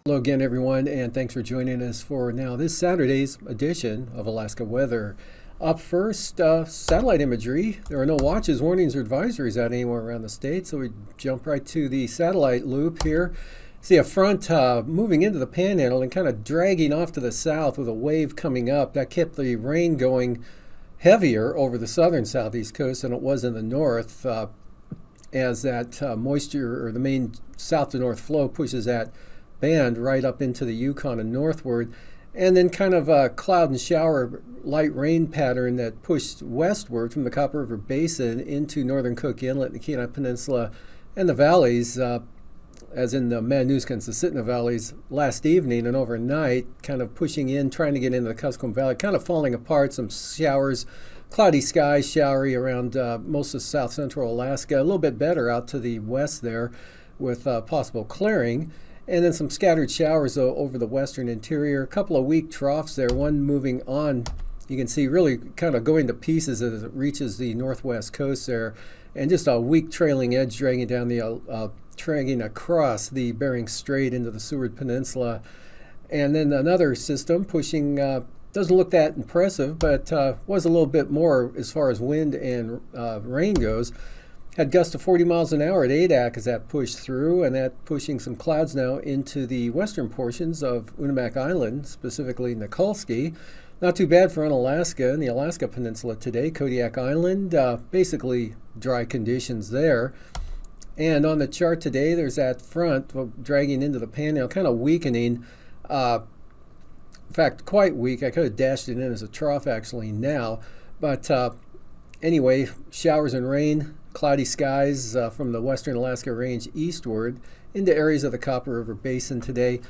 Hello again, everyone, and thanks for joining us for now this Saturday's edition of Alaska Weather. Up first, satellite imagery. There are no watches, warnings, or advisories out anywhere around the state, so we jump right to the satellite loop here. See a front moving into the panhandle and kind of dragging off to the south with a wave coming up. That kept the rain going heavier over the southern southeast coast than it was in the north, as that moisture, or the main south to north flow, pushes that band right up into the Yukon and northward, and then kind of a cloud and shower light rain pattern that pushed westward from the Copper River Basin into northern Cook Inlet, the Kenai Peninsula, and the valleys, as in the Matanuska and Susitna valleys last evening and overnight, kind of pushing in, trying to get into the Kuskokwim Valley, kind of falling apart. Some showers, cloudy skies, showery around most of south central Alaska, a little bit better out to the west there with possible clearing. And then some scattered showers over the western interior. A couple of weak troughs there, one moving on. You can see really kind of going to pieces as it reaches the northwest coast there. And just a weak trailing edge dragging down dragging across the Bering Strait into the Seward Peninsula. And then another system pushing, doesn't look that impressive, but was a little bit more as far as wind and rain goes. Had gusts of 40 miles an hour at AKwx as that pushed through, and that pushing some clouds now into the western portions of Unimak Island, specifically Nikolsky. Not too bad for Unalaska and the Alaska Peninsula today. Kodiak Island, basically dry conditions there. And on the chart today, there's that front dragging into the panhandle, kind of weakening. In fact, quite weak. I could have dashed it in as a trough actually now. But anyway, showers and rain. Cloudy skies from the western Alaska Range eastward into areas of the Copper River Basin today.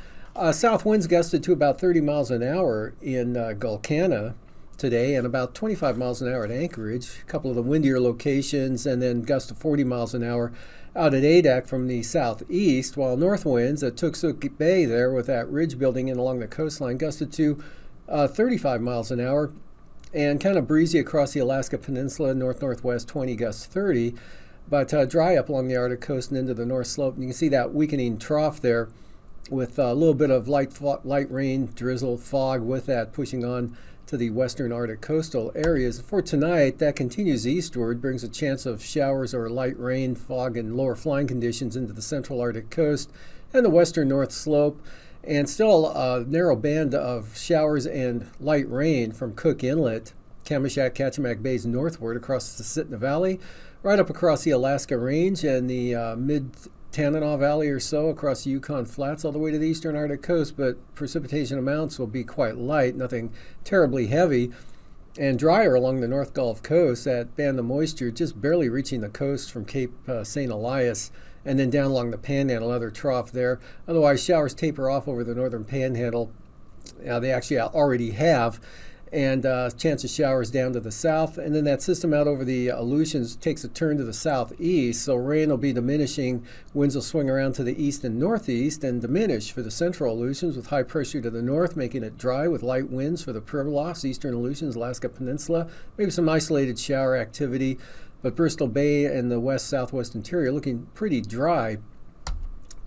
South winds gusted to about 30 miles an hour in Gulkana today, and about 25 miles an hour at Anchorage. A couple of the windier locations, and then gusts of 40 miles an hour out at Adak from the southeast, while north winds at Tuksuk Bay there with that ridge building in along the coastline gusted to 35 miles an hour. And kind of breezy across the Alaska Peninsula, north-northwest 20 gusts 30, but dry up along the Arctic coast and into the North Slope. And you can see that weakening trough there with a little bit of light rain, drizzle, fog with that pushing on to the western Arctic coastal areas. For tonight, that continues eastward, brings a chance of showers or light rain, fog, and lower flying conditions into the central Arctic coast and the western North Slope. And still a narrow band of showers and light rain from Cook Inlet, Kamishak, Kachemak Bays northward across the Susitna Valley, right up across the Alaska Range and the mid-Tanana Valley or so across the Yukon Flats all the way to the eastern Arctic coast. But precipitation amounts will be quite light, nothing terribly heavy, and drier along the North Gulf Coast. That band of moisture just barely reaching the coast from Cape St. Elias, and then down along the Panhandle, another trough there. Otherwise, showers taper off over the northern Panhandle. They actually already have, and chance of showers down to the south. And then that system out over the Aleutians takes a turn to the southeast, so rain will be diminishing. Winds will swing around to the east and northeast and diminish for the central Aleutians with high pressure to the north, making it dry with light winds for the Pribilofs, eastern Aleutians, Alaska Peninsula. Maybe some isolated shower activity. But Bristol Bay and the west-southwest interior looking pretty dry.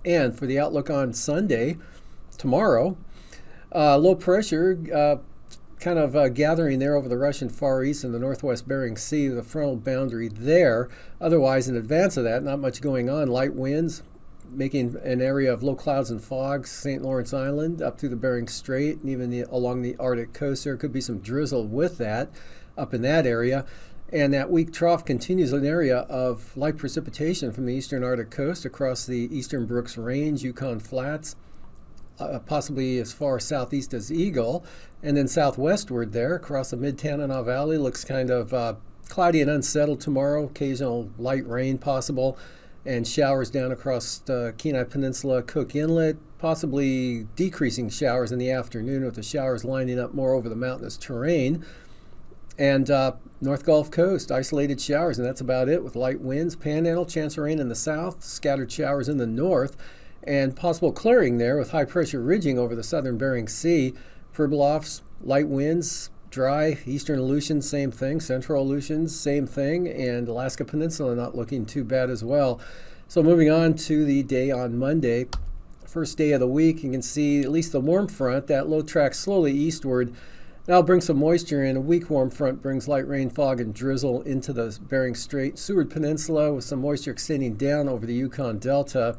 And for the outlook on Sunday, tomorrow, low pressure kind of gathering there over the Russian Far East and the northwest Bering Sea, the frontal boundary there. Otherwise, in advance of that, not much going on. Light winds making an area of low clouds and fog, St. Lawrence Island up through the Bering Strait, and even along the Arctic coast. There could be some drizzle with that up in that area. And that weak trough continues an area of light precipitation from the eastern Arctic coast across the eastern Brooks Range, Yukon Flats, possibly as far southeast as Eagle, and then southwestward there across the mid-Tanana Valley. Looks kind of cloudy and unsettled tomorrow, occasional light rain possible. and showers down across the Kenai Peninsula, Cook Inlet, possibly decreasing showers in the afternoon with the showers lining up more over the mountainous terrain. And North Gulf Coast, isolated showers, and that's about it with light winds. Panhandle, chance of rain in the south, scattered showers in the north, and possible clearing there with high pressure ridging over the southern Bering Sea. Pribilofs, light winds, dry. Eastern Aleutians, same thing. Central Aleutians, same thing. And Alaska Peninsula not looking too bad as well. So moving on to the day on Monday, first day of the week, you can see at least the warm front, that low track slowly eastward. That'll bring some moisture in. A weak warm front brings light rain, fog, and drizzle into the Bering Strait. Seward Peninsula with some moisture extending down over the Yukon Delta,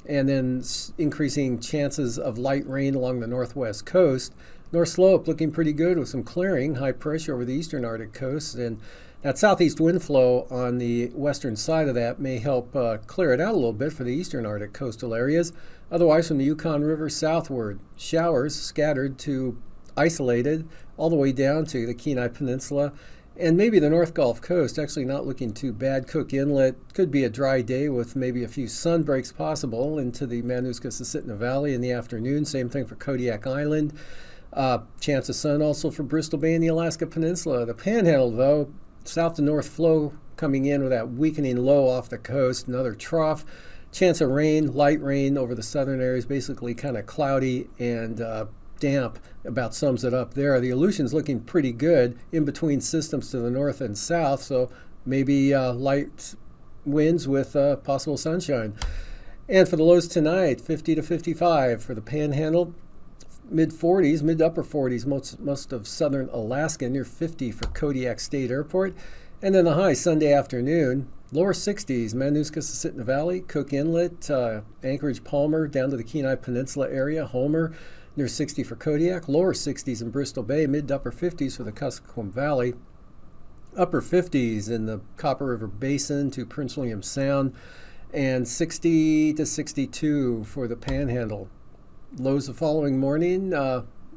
and then increasing chances of light rain along the northwest coast. North Slope looking pretty good with some clearing, high pressure over the eastern Arctic coast, and that southeast wind flow on the western side of that may help clear it out a little bit for the eastern Arctic coastal areas. Otherwise, from the Yukon River southward, showers scattered to isolated all the way down to the Kenai Peninsula and maybe the North Gulf Coast. Actually not looking too bad. Cook Inlet could be a dry day with maybe a few sun breaks possible into the Mananuska-Susitna Valley in the afternoon. Same thing for Kodiak Island. Chance of sun also for Bristol Bay and the Alaska Peninsula. The Panhandle, though, south to north flow coming in with that weakening low off the coast. Another trough. Chance of rain, light rain over the southern areas, basically kind of cloudy and damp, about sums it up there. The Aleutians looking pretty good in between systems to the north and south, so maybe light winds with possible sunshine. And for the lows tonight, 50 to 55 for the Panhandle, mid-40s, mid-upper 40s, most of southern Alaska, near 50 for Kodiak State Airport. And then the high Sunday afternoon, lower 60s, Mananuska-Susitna Valley, Cook Inlet, Anchorage, Palmer, down to the Kenai Peninsula area, Homer, near 60 for Kodiak, lower 60s in Bristol Bay, mid to upper 50s for the Kuskokwim Valley, upper 50s in the Copper River Basin to Prince William Sound, and 60 to 62 for the Panhandle. Lows the following morning,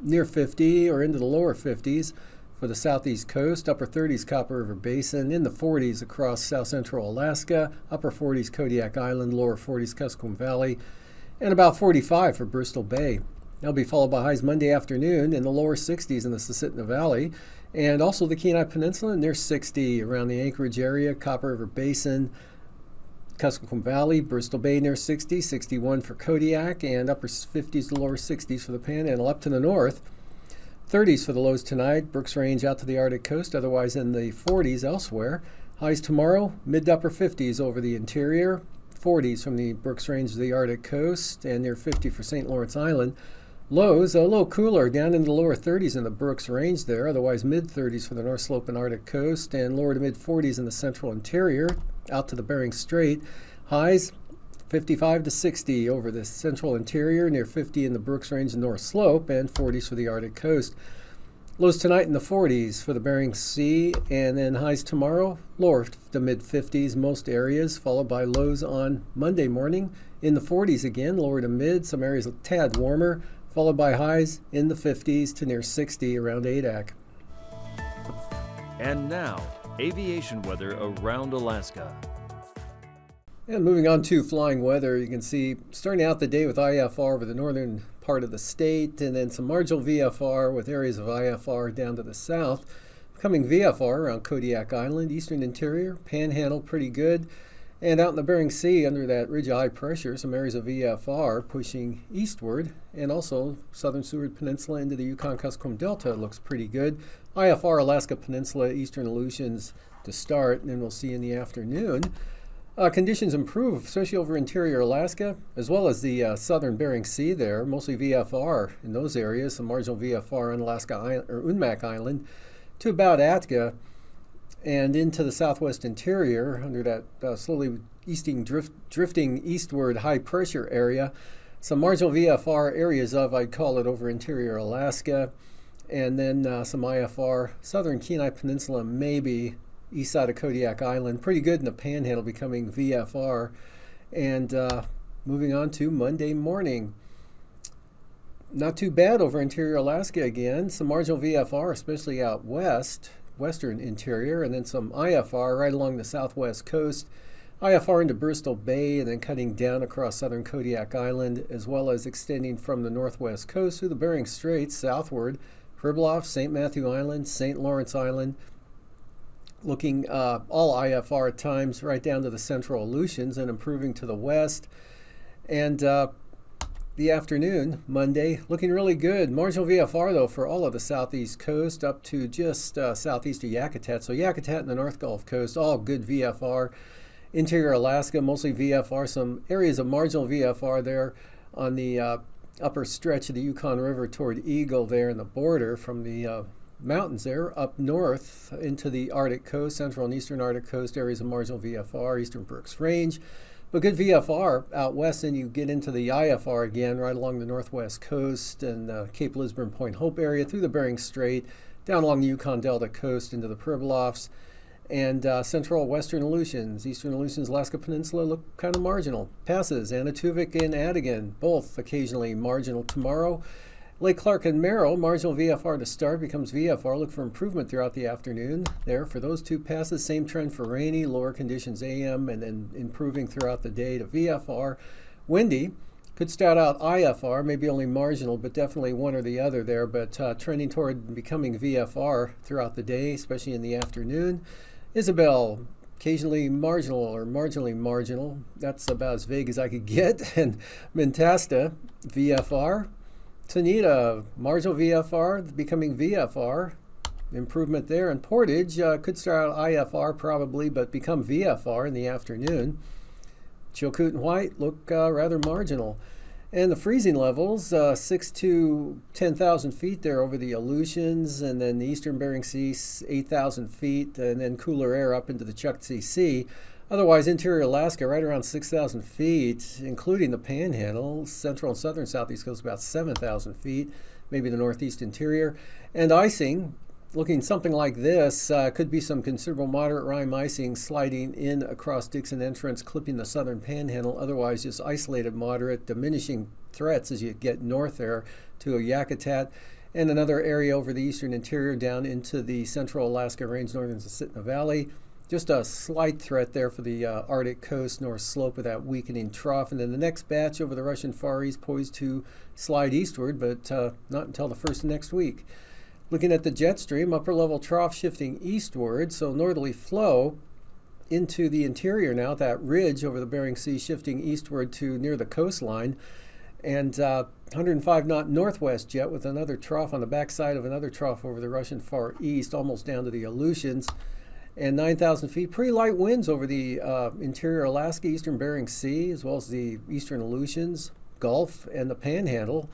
near 50 or into the lower 50s for the southeast coast, upper 30s Copper River Basin, in the 40s across south central Alaska, upper 40s Kodiak Island, lower 40s Kuskokwim Valley, and about 45 for Bristol Bay. That'll be followed by highs Monday afternoon in the lower 60s in the Susitna Valley, and also the Kenai Peninsula near 60 around the Anchorage area, Copper River Basin, Kuskokwim Valley, Bristol Bay near 60, 61 for Kodiak, and upper 50s to lower 60s for the Panhandle. Up to the north, 30s for the lows tonight, Brooks Range out to the Arctic coast, otherwise in the 40s elsewhere. Highs tomorrow, mid to upper 50s over the interior, 40s from the Brooks Range to the Arctic coast, and near 50 for St. Lawrence Island. Lows a little cooler, down into the lower 30s in the Brooks Range there, otherwise mid-30s for the North Slope and Arctic coast, and lower to mid-40s in the central interior, out to the Bering Strait. Highs 55 to 60 over the central interior, near 50 in the Brooks Range and North Slope, and 40s for the Arctic coast. Lows tonight in the 40s for the Bering Sea, and then highs tomorrow, lower to mid-50s most areas, followed by lows on Monday morning in the 40s again, lower to mid, some areas a tad warmer, followed by highs in the 50s to near 60 around Adak. And now, aviation weather around Alaska. And moving on to flying weather, you can see starting out the day with IFR over the northern part of the state, and then some marginal VFR with areas of IFR down to the south. Becoming VFR around Kodiak Island, eastern interior, Panhandle pretty good. And out in the Bering Sea, under that ridge of high pressure, some areas of VFR pushing eastward, and also southern Seward Peninsula into the Yukon-Kuskokwim Delta looks pretty good. IFR, Alaska Peninsula, eastern Aleutians to start, and then we'll see in the afternoon. Conditions improve, especially over interior Alaska, as well as the southern Bering Sea there, mostly VFR in those areas, some marginal VFR on Alaska or Unmak Island to about Atka, and into the southwest interior under that slowly drifting eastward high pressure area. Some marginal VFR areas of, I'd call it, over interior Alaska, and then some IFR, southern Kenai Peninsula, maybe east side of Kodiak Island. Pretty good in the Panhandle, becoming VFR. And moving on to Monday morning. Not too bad over interior Alaska again. Some marginal VFR, especially out west, western interior, and then some IFR right along the southwest coast IFR into Bristol Bay and then cutting down across southern Kodiak Island, as well as extending from the northwest coast through the Bering Straits southward, Pribilof, St. Matthew Island, St. Lawrence Island, looking all IFR at times right down to the central Aleutians and improving to the west. And the afternoon, Monday, looking really good. Marginal VFR, though, for all of the southeast coast up to just southeast of Yakutat. So Yakutat and the North Gulf Coast, all good VFR. Interior Alaska, mostly VFR. Some areas of marginal VFR there on the upper stretch of the Yukon River toward Eagle there in the border from the mountains there up north into the Arctic coast, central and eastern Arctic coast, areas of marginal VFR, eastern Brooks Range. But good VFR out west, and you get into the IFR again right along the northwest coast and Cape Lisburne, Point Hope area through the Bering Strait, down along the Yukon Delta coast into the Pribilofs, and central western Aleutians, eastern Aleutians, Alaska Peninsula look kind of marginal. Passes, Anatuvik and Adigan, both occasionally marginal tomorrow. Lake Clark and Merrill, marginal VFR to start, becomes VFR. Look for improvement throughout the afternoon there for those two passes. Same trend for rainy, lower conditions AM, and then improving throughout the day to VFR. Windy, could start out IFR, maybe only marginal, but definitely one or the other there, but trending toward becoming VFR throughout the day, especially in the afternoon. Isabel, occasionally marginal or marginally marginal. That's about as vague as I could get. And Mentasta, VFR. Tanita, marginal VFR, becoming VFR. Improvement there. And Portage could start out IFR probably, but become VFR in the afternoon. Chilkoot and White look rather marginal. And the freezing levels, 6 to 10,000 feet there over the Aleutians, and then the eastern Bering Sea, 8,000 feet, and then cooler air up into the Chukchi Sea. Otherwise, interior Alaska, right around 6,000 feet, including the Panhandle. Central and southern southeast coast, about 7,000 feet, maybe the northeast interior. And icing, looking something like this, could be some considerable moderate rime icing sliding in across Dixon Entrance, clipping the southern Panhandle. Otherwise, just isolated moderate, diminishing threats as you get north there to a Yakutat. And another area over the eastern interior down into the central Alaska Range, northern Susitna Valley. Just a slight threat there for the Arctic coast, north slope of that weakening trough. And then the next batch over the Russian Far East poised to slide eastward, but not until the first of next week. Looking at the jet stream, upper level trough shifting eastward, so northerly flow into the interior now, that ridge over the Bering Sea shifting eastward to near the coastline, and 105 knot northwest jet with another trough on the backside of another trough over the Russian Far East, almost down to the Aleutians, and 9,000 feet. Pretty light winds over the interior Alaska, eastern Bering Sea, as well as the eastern Aleutians, Gulf, and the Panhandle.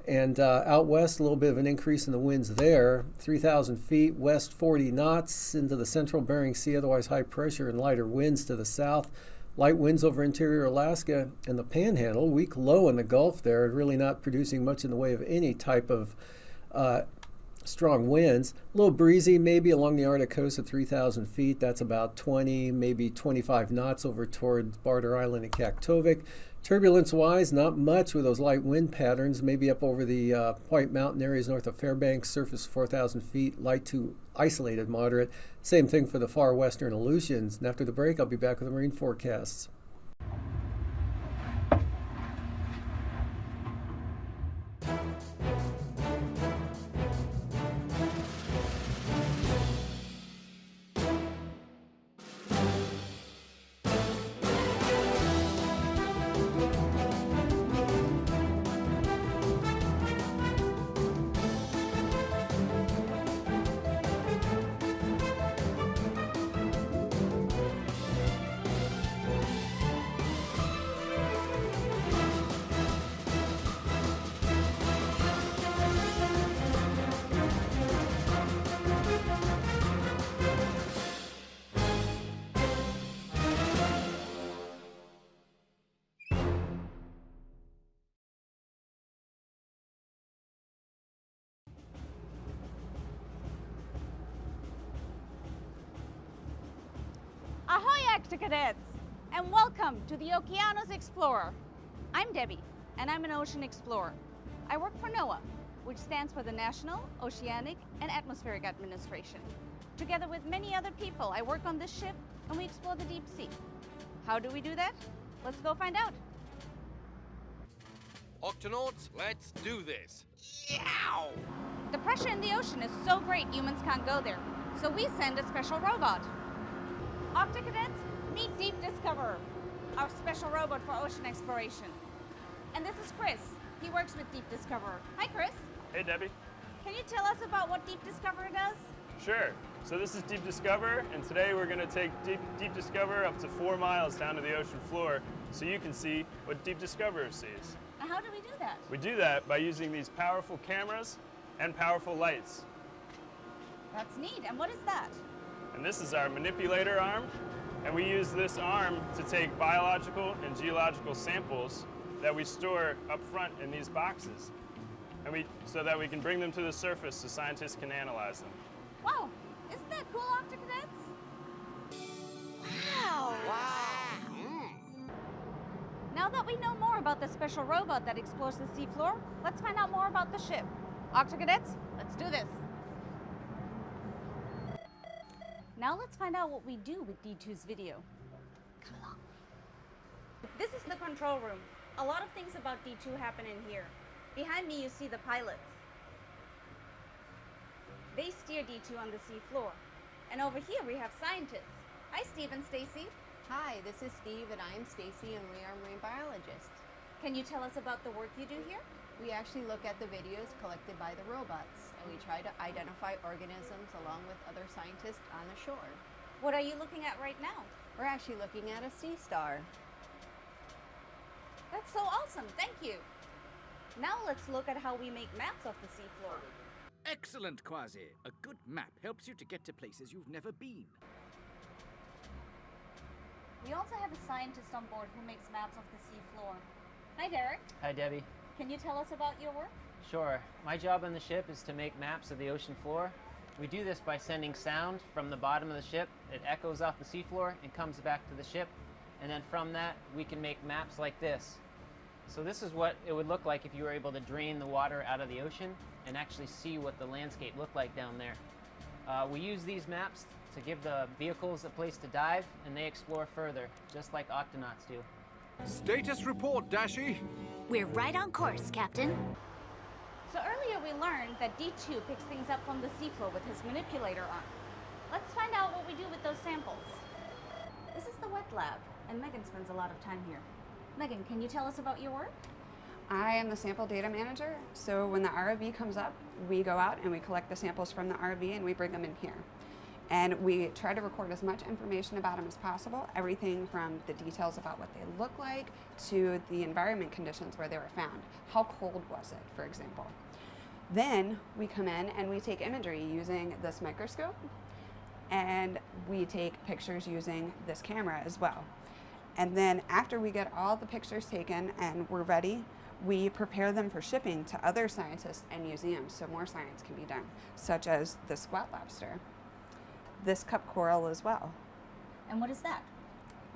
And out west, a little bit of an increase in the winds there. 3,000 feet, west 40 knots into the central Bering Sea, otherwise high pressure and lighter winds to the south. Light winds over interior Alaska and the Panhandle. Weak low in the Gulf there, really not producing much in the way of any type of strong winds. A little breezy maybe along the Arctic coast at 3,000 feet. That's about 20, maybe 25 knots over toward Barter Island and Kaktovik. Turbulence-wise, not much with those light wind patterns, maybe up over the White Mountain areas north of Fairbanks, surface 4,000 feet, light to isolated moderate. Same thing for the far western Aleutians. And after the break, I'll be back with the marine forecasts. Ahoy, Extra Cadets, and welcome to the Okeanos Explorer. I'm Debbie, and I'm an ocean explorer. I work for NOAA, which stands for the National Oceanic and Atmospheric Administration. Together with many other people, I work on this ship, and we explore the deep sea. How do we do that? Let's go find out. Octonauts, let's do this. Yow! The pressure in the ocean is so great humans can't go there, so we send a special robot. Octocadets, meet Deep Discoverer, our special robot for ocean exploration. And this is Chris. He works with Deep Discoverer. Hi, Chris. Hey, Debbie. Can you tell us about what Deep Discoverer does? Sure. So this is Deep Discover, and today we're going to take Deep Discover up to 4 miles down to the ocean floor so you can see what Deep Discoverer sees. And how do we do that? We do that by using these powerful cameras and powerful lights. That's neat. And what is that? And this is our manipulator arm, and we use this arm to take biological and geological samples that we store up front in these boxes, and so that we can bring them to the surface so scientists can analyze them. Wow, isn't that cool, Octocadets? Wow! Now that we know more about the special robot that explores the seafloor, let's find out more about the ship. Octocadets, let's do this. Now let's find out what we do with D2's video. Come along. This is the control room. A lot of things about D2 happen in here. Behind me you see the pilots. They steer D2 on the seafloor. And over here we have scientists. Hi Steve and Stacy. Hi, this is Steve and I'm Stacy and we are marine biologists. Can you tell us about the work you do here? We actually look at the videos collected by the robots and we try to identify organisms along with other scientists on the shore. What are you looking at right now? We're actually looking at a sea star. That's so awesome, thank you. Now let's look at how we make maps of the seafloor. Excellent, Quasi. A good map helps you to get to places you've never been. We also have a scientist on board who makes maps of the seafloor. Hi Derek. Hi, Debbie. Can you tell us about your work? Sure. My job on the ship is to make maps of the ocean floor. We do this by sending sound from the bottom of the ship. It echoes off the seafloor and comes back to the ship. And then from that, we can make maps like this. So this is what it would look like if you were able to drain the water out of the ocean and actually see what the landscape looked like down there. We use these maps to give the vehicles a place to dive, and they explore further, just like octonauts do. Status report, Dashi. We're right on course, Captain. So earlier we learned that D2 picks things up from the seafloor with his manipulator arm. Let's find out what we do with those samples. This is the wet lab, and Megan spends a lot of time here. Megan, can you tell us about your work? I am the sample data manager, so when the ROV comes up, we go out and we collect the samples from the ROV and we bring them in here. And we try to record as much information about them as possible, everything from the details about what they look like to the environment conditions where they were found. How cold was it, for example? Then we come in and we take imagery using this microscope, and we take pictures using this camera as well. And then after we get all the pictures taken and we're ready, we prepare them for shipping to other scientists and museums so more science can be done, such as the squat lobster, this cup coral as well. And what is that?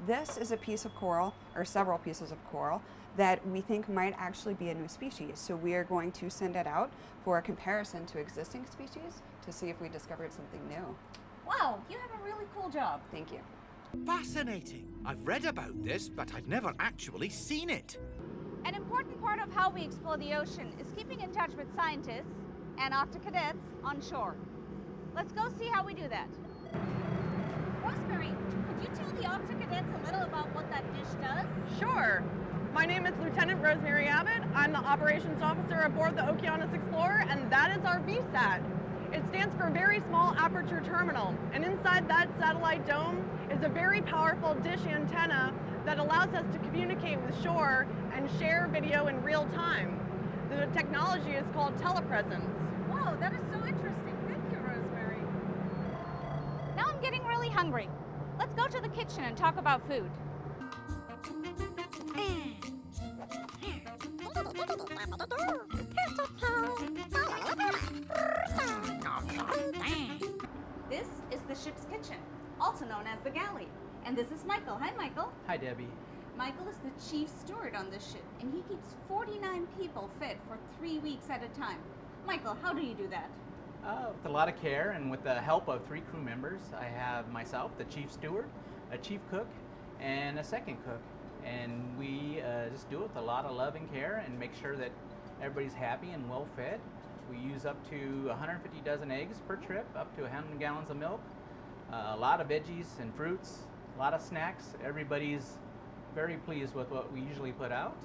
This is a piece of coral, or several pieces of coral, that we think might actually be a new species. So we are going to send it out for a comparison to existing species to see if we discovered something new. Wow, you have a really cool job. Thank you. Fascinating. I've read about this, but I've never actually seen it. An important part of how we explore the ocean is keeping in touch with scientists and octocadets on shore. Let's go see how we do that. Rosemary, could you tell the octocadets a little about what that dish does? Sure. My name is Lieutenant Rosemary Abbott. I'm the operations officer aboard the Okeanos Explorer, and that is our VSAT. It stands for Very Small Aperture Terminal, and inside that satellite dome is a very powerful dish antenna that allows us to communicate with shore and share video in real time. The technology is called telepresence. Wow, that is so interesting. Thank you, Rosemary. Now I'm getting really hungry. Let's go to the kitchen and talk about food. This is the ship's kitchen, also known as the galley. And this is Michael. Hi, Michael. Hi, Debbie. Michael is the chief steward on this ship, and he keeps 49 people fed for 3 weeks at a time. Michael, how do you do that? With a lot of care and with the help of 3 crew members. I have myself, the chief steward, a chief cook, and a second cook. And we just do it with a lot of love and care and make sure that everybody's happy and well fed. We use up to 150 dozen eggs per trip, up to 100 gallons of milk, a lot of veggies and fruits, a lot of snacks. Everybody's very pleased with what we usually put out.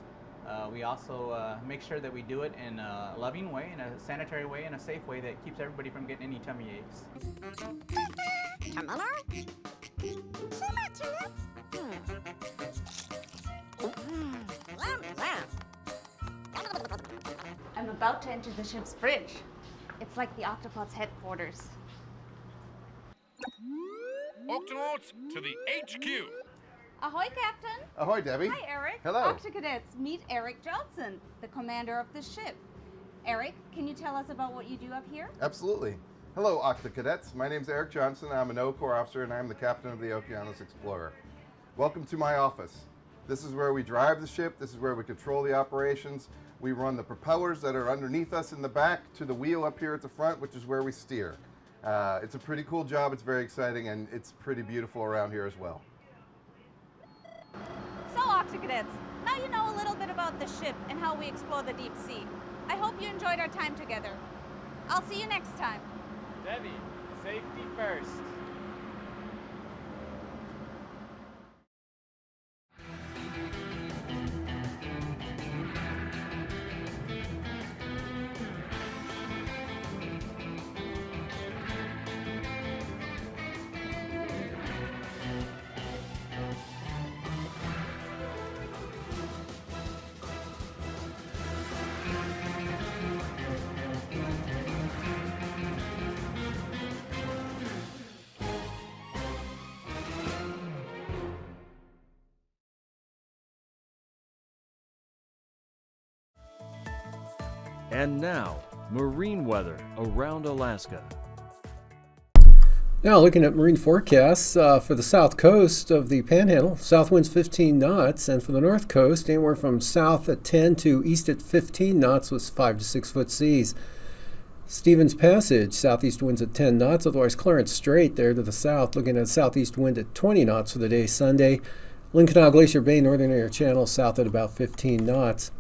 We also make sure that we do it in a loving way, in a sanitary way, in a safe way that keeps everybody from getting any tummy aches. I'm about to enter the ship's bridge. It's like the Octopod's headquarters. Octonauts to the HQ. Ahoy, Captain. Ahoy, Debbie. Hi, Eric. Hello. Octocadets, meet Eric Johnson, the commander of the ship. Eric, can you tell us about what you do up here? Absolutely. Hello, Octa Cadets. My name's Eric Johnson. I'm an Corps officer, and I'm the captain of the Okeanos Explorer. Welcome to my office. This is where we drive the ship. This is where we control the operations. We run the propellers that are underneath us in the back to the wheel up here at the front, which is where we steer. It's a pretty cool job. It's very exciting, and it's pretty beautiful around here as well. So, Octocadets, now you know a little bit about the ship and how we explore the deep sea. I hope you enjoyed our time together. I'll see you next time. Debbie, safety first. And now, marine weather around Alaska. Now looking at marine forecasts for the south coast of the Panhandle, south winds 15 knots, and for the north coast, anywhere from south at 10 to east at 15 knots with 5 to 6 foot seas. Stevens Passage, southeast winds at 10 knots, otherwise Clarence Strait there to the south, looking at southeast wind at 20 knots for the day Sunday. Lynn Canal Glacier Bay, northern air channel, south at about 15 knots.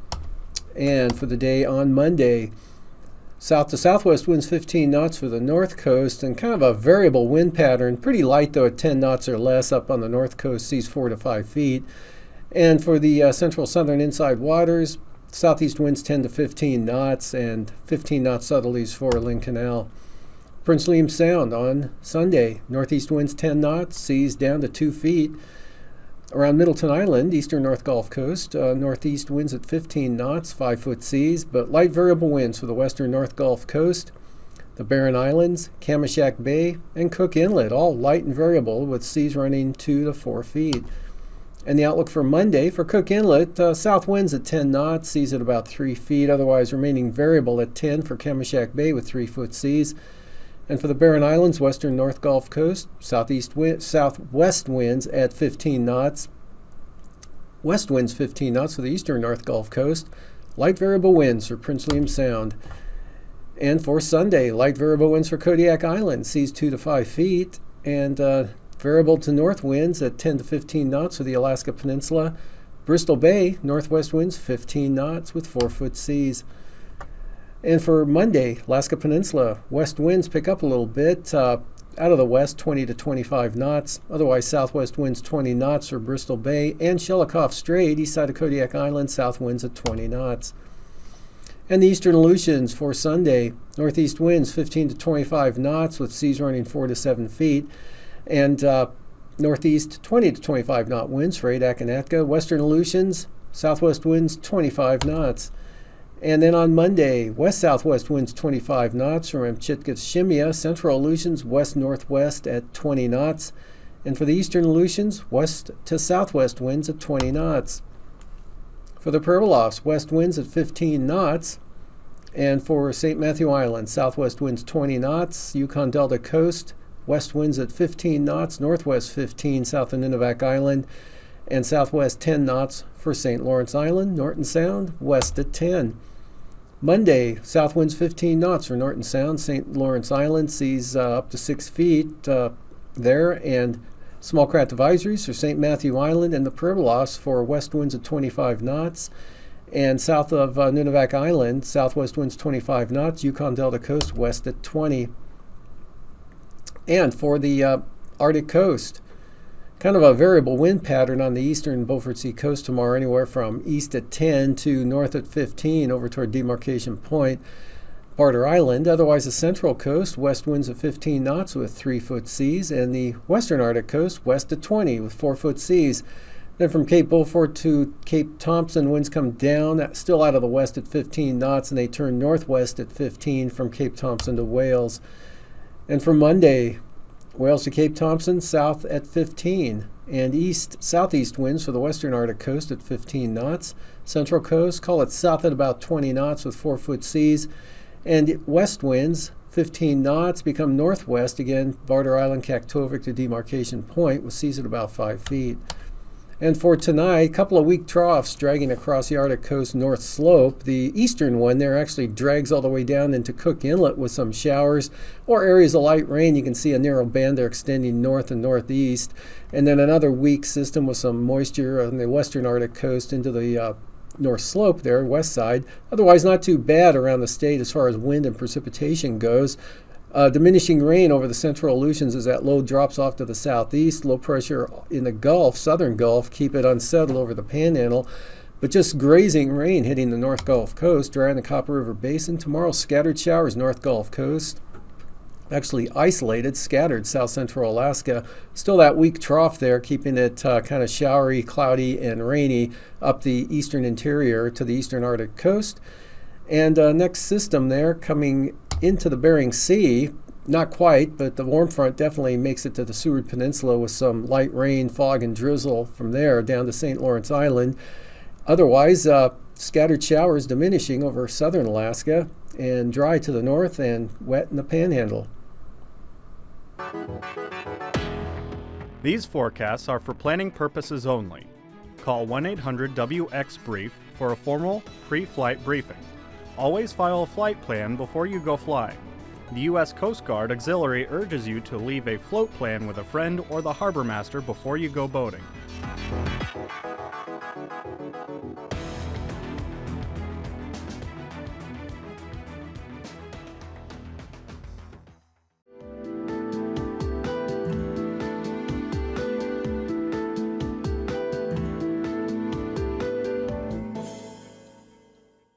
And for the day on Monday, south to southwest winds 15 knots for the north coast, and kind of a variable wind pattern, pretty light though at 10 knots or less up on the north coast, seas 4 to 5 feet. And for the central southern inside waters, southeast winds 10 to 15 knots and 15 knot southerlies for Lynn Canal. Prince William Sound on Sunday, northeast winds 10 knots, seas down to 2 feet. Around Middleton Island, eastern North Gulf Coast, northeast winds at 15 knots, 5 foot seas, but light variable winds for the western North Gulf Coast, the Barren Islands, Kamishak Bay, and Cook Inlet, all light and variable with seas running 2 to 4 feet. And the outlook for Monday for Cook Inlet, south winds at 10 knots, seas at about 3 feet, otherwise remaining variable at 10 for Kamishak Bay with 3 foot seas. And for the Barren Islands, western North Gulf Coast, southwest winds at 15 knots. West winds 15 knots for the eastern North Gulf Coast. Light variable winds for Prince William Sound. And for Sunday, light variable winds for Kodiak Island, seas 2 to 5 feet. And variable to north winds at 10 to 15 knots for the Alaska Peninsula. Bristol Bay, northwest winds 15 knots with 4 foot seas. And for Monday, Alaska Peninsula, west winds pick up a little bit, out of the west 20 to 25 knots, otherwise southwest winds 20 knots for Bristol Bay and Shelikof Strait, east side of Kodiak Island, south winds at 20 knots. And the eastern Aleutians for Sunday, northeast winds 15 to 25 knots with seas running 4 to 7 feet, and northeast 20 to 25 knot winds for Adak and Atka. Western Aleutians, southwest winds 25 knots. And then on Monday, west-southwest winds 25 knots from Amchitka-Shimia, central Aleutians west-northwest at 20 knots. And for the eastern Aleutians, west to southwest winds at 20 knots. For the Pribilofs, west winds at 15 knots. And for St. Matthew Island, southwest winds 20 knots. Yukon Delta coast, west winds at 15 knots, northwest 15 south of Nunivak Island, and southwest 10 knots for St. Lawrence Island, Norton Sound, west at 10. Monday, south winds 15 knots for Norton Sound, St. Lawrence Island, seas up to 6 feet there, and Small craft advisories for St. Matthew Island and the Pribilos for west winds of 25 knots. And south of Nunivak Island, southwest winds 25 knots, Yukon Delta coast west at 20. And for the Arctic coast, kind of a variable wind pattern on the eastern Beaufort Sea coast tomorrow, anywhere from east at 10 to north at 15 over toward Demarcation Point, Barter Island. Otherwise, the central coast, west winds of 15 knots with 3-foot seas, and the western Arctic coast, west at 20 with 4-foot seas. Then from Cape Beaufort to Cape Thompson, winds come down, still out of the west at 15 knots, and they turn northwest at 15 from Cape Thompson to Wales. And for Monday, Wales to Cape Thompson, south at 15, and east-southeast winds for the western Arctic coast at 15 knots. Central coast, call it south at about 20 knots with 4-foot seas, and west winds, 15 knots, become northwest again, Barter Island, Kaktovik to Demarcation Point, with seas at about 5 feet. And for tonight, a couple of weak troughs dragging across the Arctic coast north slope. The eastern one there actually drags all the way down into Cook Inlet with some showers or areas of light rain. You can see a narrow band there extending north and northeast. And then another weak system with some moisture on the western Arctic coast into the north slope there, west side. Otherwise not too bad around the state as far as wind and precipitation goes. Diminishing rain over the central Aleutians as that low drops off to the southeast. Low pressure in the Gulf, southern Gulf, keep it unsettled over the Panhandle. But just grazing rain hitting the North Gulf Coast, dry in the Copper River Basin. Tomorrow, scattered showers North Gulf Coast. Actually isolated, scattered south central Alaska. Still that weak trough there, keeping it kind of showery, cloudy, and rainy up the eastern interior to the eastern Arctic coast. And next system there coming into the Bering Sea, not quite, but the warm front definitely makes it to the Seward Peninsula with some light rain, fog, and drizzle from there down to St. Lawrence Island. Otherwise, scattered showers diminishing over southern Alaska and dry to the north and wet in the Panhandle. These forecasts are for planning purposes only. Call 1-800-WX-BRIEF for a formal pre-flight briefing. Always file a flight plan before you go flying. The U.S. Coast Guard Auxiliary urges you to leave a float plan with a friend or the harbor master before you go boating.